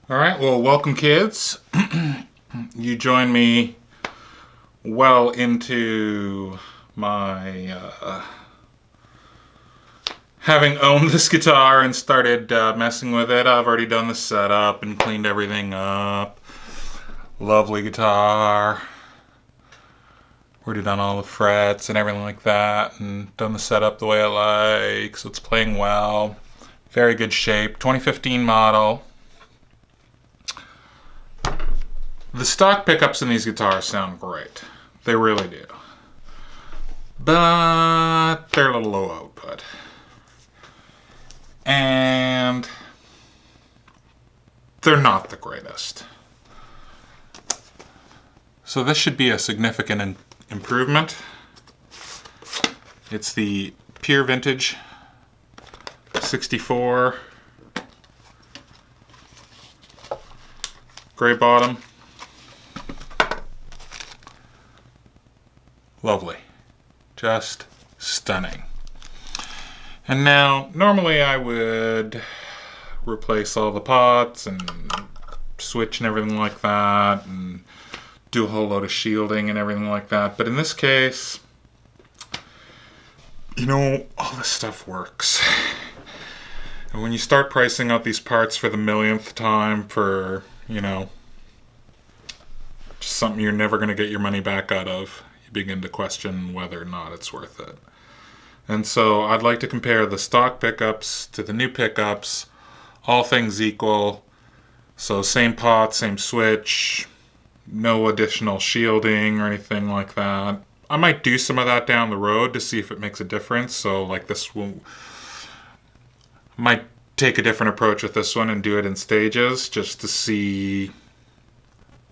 All right, well, welcome, kids. You join me well into my having owned this guitar and started messing with it. I've already done the setup and cleaned everything up. Lovely guitar. Already done all the frets and everything like that, and done the setup the way I like, so it's playing well. Very good shape. 2015 model. The stock pickups in these guitars sound great. They really do. But they're a little low output. And they're not the greatest. So this should be a significant improvement. It's the Pure Vintage 64 gray bottom. Lovely. Just stunning. And now, normally I would replace all the pots and switch and everything like that and do a whole load of shielding and everything like that. But in this case, you know, all this stuff works. And when you start pricing out these parts for the millionth time for, you know, just something you're never going to get your money back out of, begin to question whether or not it's worth it. And so I'd like to compare the stock pickups to the new pickups, all things equal. So same pot, same switch, no additional shielding or anything like that. I might do some of that down the road to see if it makes a difference. So like this will, might take a different approach with this one and do it in stages just to see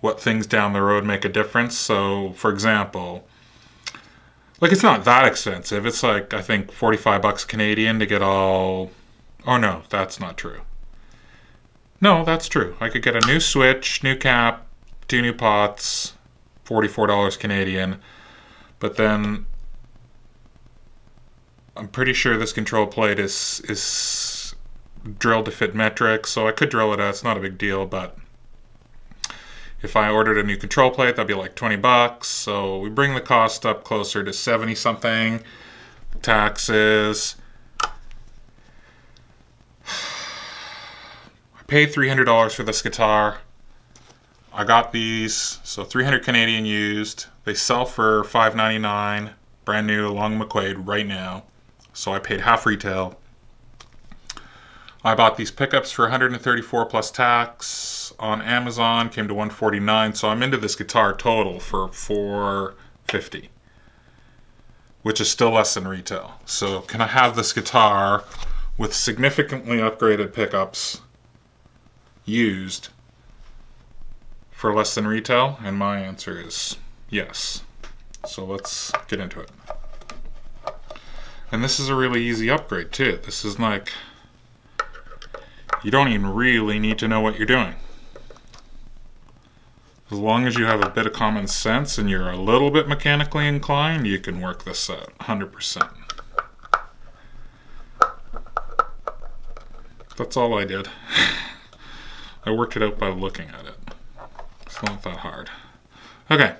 what things down the road make a difference. So for example, like it's not that expensive. It's like, I think 45 bucks Canadian to get all, oh no, that's not true. No, that's true. I could get a new switch, new cap, 2 new pots, $44 Canadian. But then I'm pretty sure this control plate is drilled to fit metric, so I could drill it out. It's not a big deal, but if I ordered a new control plate, that'd be like 20 bucks. So we bring the cost up closer to 70 something. Taxes. I paid $300 for this guitar. I got these, so 300 Canadian used. They sell for $5.99, brand new along McQuaid right now. So I paid half retail. I bought these pickups for $134 plus tax on Amazon, came to $149, so I'm into this guitar total for $450, which is still less than retail. So can I have this guitar with significantly upgraded pickups used for less than retail? And my answer is yes. So let's get into it. And this is a really easy upgrade too. This is like, you don't even really need to know what you're doing. As long as you have a bit of common sense and you're a little bit mechanically inclined, you can work this out 100%. That's all I did. I worked it out by looking at it. It's not that hard. Okay.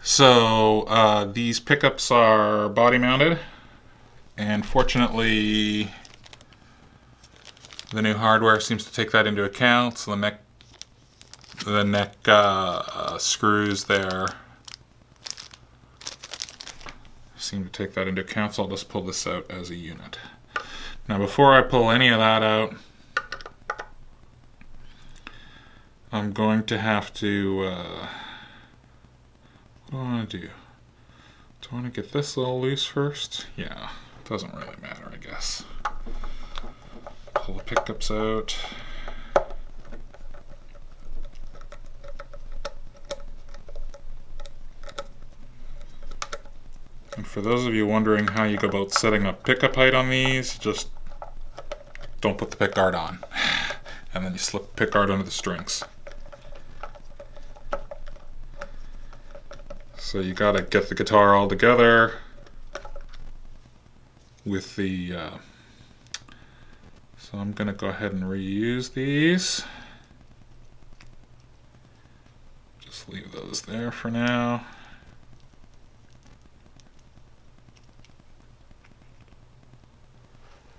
So these pickups are body mounted, and fortunately the new hardware seems to take that into account. So the neck screws there seem to take that into account. So I'll just pull this out as a unit. Now before I pull any of that out, I'm going to have to, what do I want to do? Do I want to get this little loose first? Yeah, it doesn't really matter, I guess. Pull the pickups out. And for those of you wondering how you go about setting up pickup height on these, just don't put the pick guard on. And then you slip the pick guard under the strings. So you gotta get the guitar all together with the So I'm going to go ahead and reuse these. Just leave those there for now.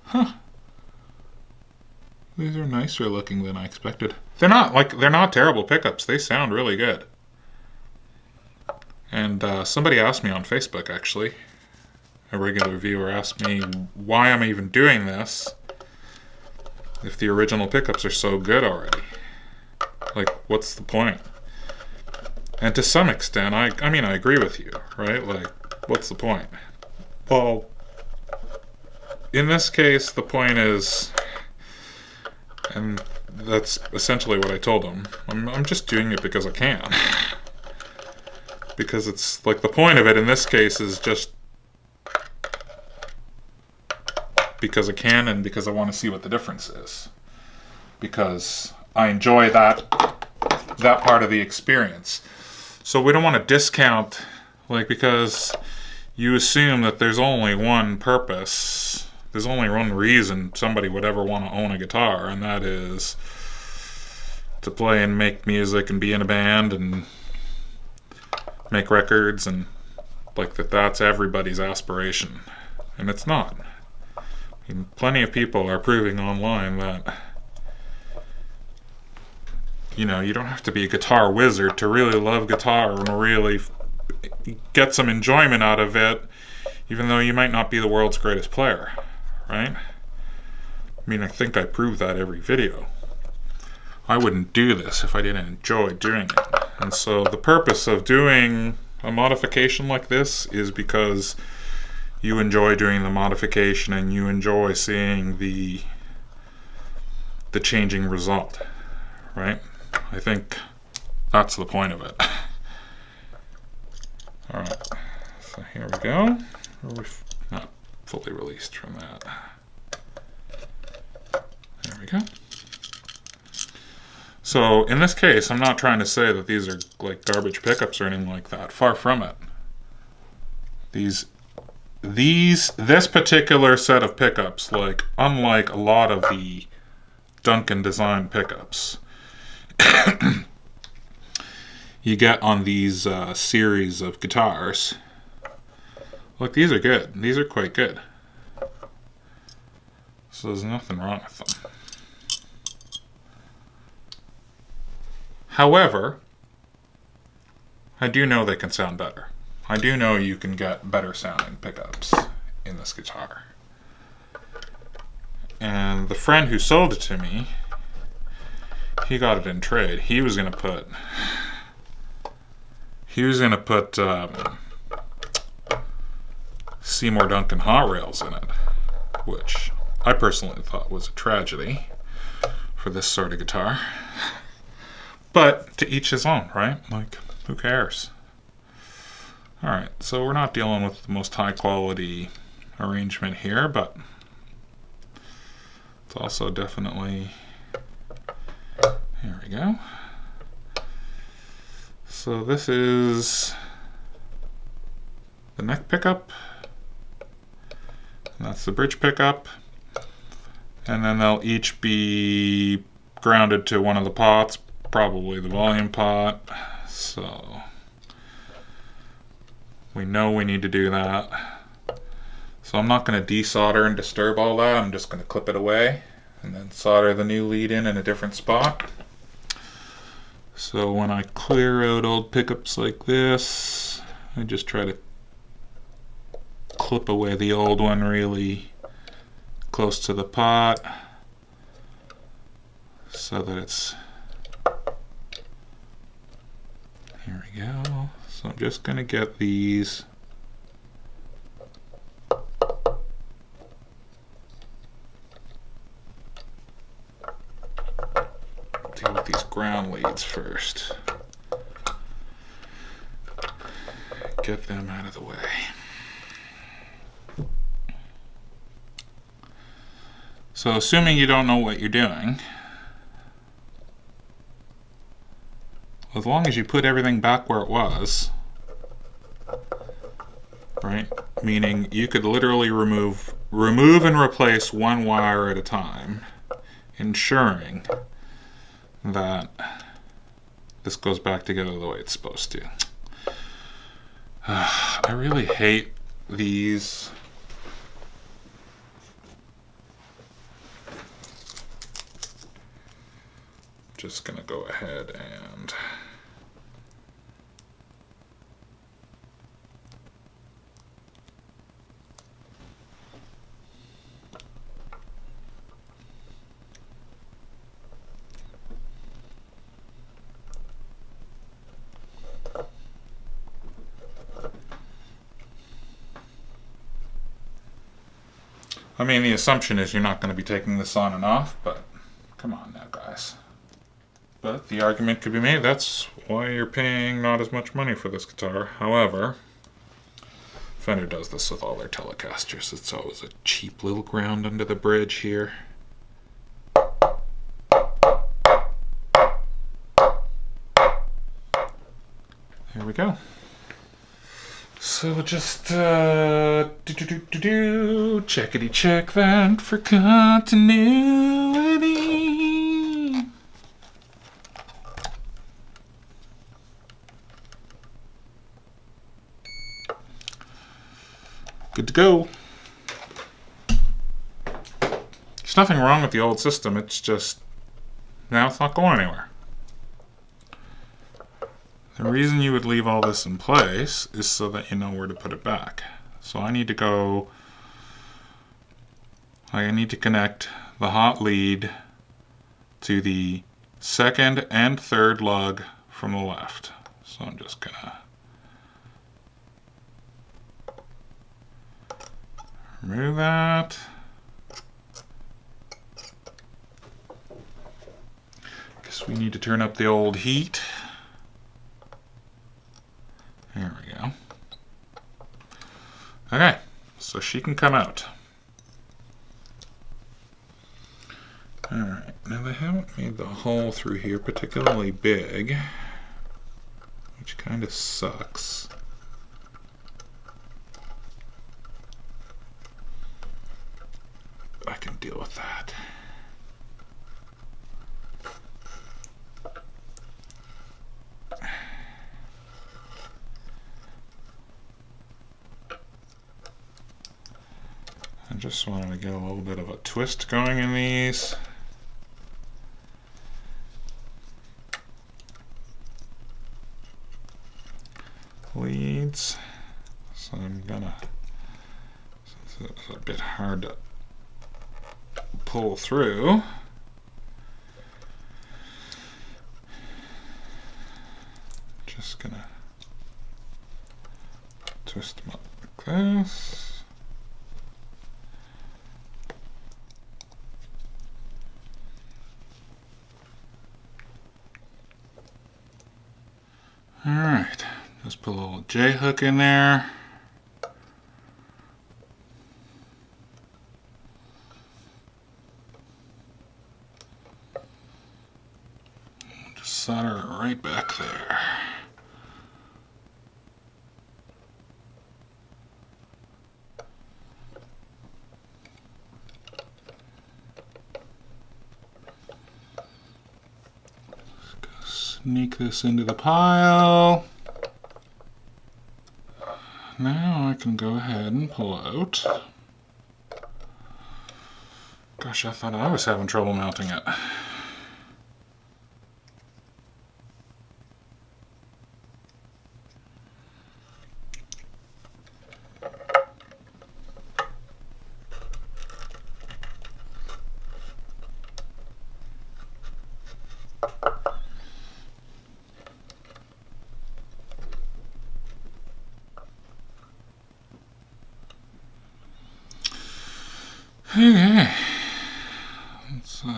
Huh. These are nicer looking than I expected. They're not terrible pickups. They sound really good. And somebody asked me on Facebook, actually. A regular viewer asked me why I'm even doing this if the original pickups are so good already. Like, what's the point? And to some extent, I mean, I agree with you, right? Like, what's the point? Well, in this case, the point is, and that's essentially what I told him, I'm just doing it because I can. Because it's, like, the point of it in this case is just because I can and because I want to see what the difference is. Because I enjoy that part of the experience. So we don't want to discount, like, because you assume that there's only one purpose, there's only one reason somebody would ever want to own a guitar, and that is to play and make music and be in a band and make records, and like that's everybody's aspiration. And it's not. I mean, plenty of people are proving online that, you know, you don't have to be a guitar wizard to really love guitar and really get some enjoyment out of it, even though you might not be the world's greatest player, right? I mean, I think I prove that every video. I wouldn't do this if I didn't enjoy doing it. And so the purpose of doing a modification like this is because you enjoy doing the modification and you enjoy seeing the changing result, right? I think that's the point of it. Alright, so here we go. We've not fully released from that. There we go. So in this case, I'm not trying to say that these are like garbage pickups or anything like that. Far from it. This particular set of pickups, like unlike a lot of the Duncan design pickups you get on these series of guitars, look, these are good. These are quite good. So there's nothing wrong with them. However, I do know they can sound better. I do know you can get better sounding pickups in this guitar. And the friend who sold it to me, he got it in trade. He was gonna put Seymour Duncan hot rails in it, which I personally thought was a tragedy for this sort of guitar. But to each his own, right? Like, who cares? Alright, so we're not dealing with the most high quality arrangement here, but it's also definitely, here we go. So this is the neck pickup, and that's the bridge pickup, and then they'll each be grounded to one of the pots, probably the volume pot. So we know we need to do that. So I'm not going to desolder and disturb all that. I'm just going to clip it away and then solder the new lead in a different spot. So when I clear out old pickups like this, I just try to clip away the old one really close to the pot so that it's, here we go. So I'm just going to get these deal with these ground leads first. Get them out of the way. So assuming you don't know what you're doing, as long as you put everything back where it was, right? Meaning you could literally remove and replace one wire at a time. ensuring that this goes back together the way it's supposed to. I really hate these. Just gonna go ahead and I mean, the assumption is you're not going to be taking this on and off, but come on now, guys. But the argument could be made, that's why you're paying not as much money for this guitar. However, Fender does this with all their Telecasters. It's always a cheap little ground under the bridge here. There we go. So just checkity check that for continuity. Good to go. There's nothing wrong with the old system, it's just now it's not going anywhere. The reason you would leave all this in place is so that you know where to put it back. So I need to connect the hot lead to the second and third lug from the left. So I'm just gonna remove that. Guess we need to turn up the old heat. There we go. Okay, so she can come out. Alright, now they haven't made the hole through here particularly big, which kind of sucks. I can deal with that. I just wanted to get a little bit of a twist going in these. Leads. So I'm gonna, since it's a bit hard to pull through, just gonna twist them up like this. Alright, just put a little J hook in there. Just solder it right back there. Sneak this into the pile. Now I can go ahead and pull out. Gosh, I thought I was having trouble mounting it. Okay, so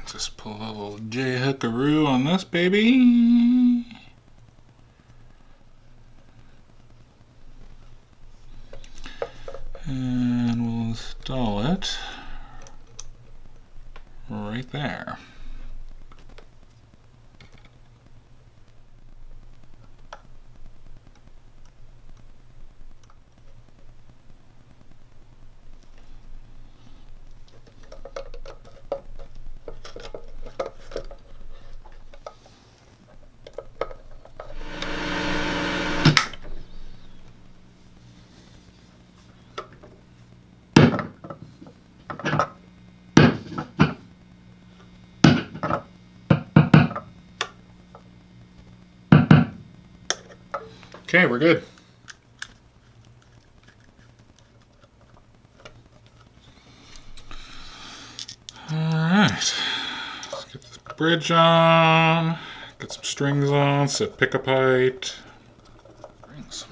just pull a little J hookaroo on this baby. And we'll install it right there. Okay, we're good. Alright. Let's get this bridge on. Get some strings on. Set pickup height. Strings.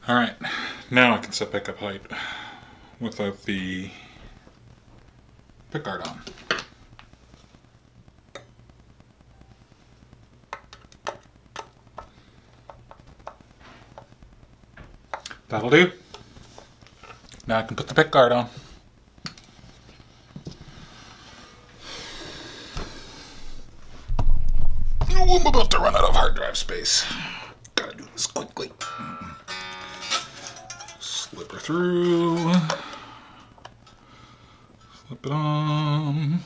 Alright. Now I can set pickup height without the pickguard on. That'll do. Now I can put the pickguard on. Oh, I'm about to run out of hard drive space. Gotta do this quickly. Slip her through. Slip it on.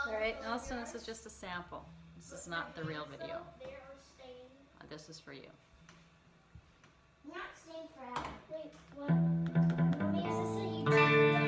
Alright, Nelson, this is just a sample. This is not the real video. This is for you. Not staying forever. Wait, what? Mommy, is this a YouTube video?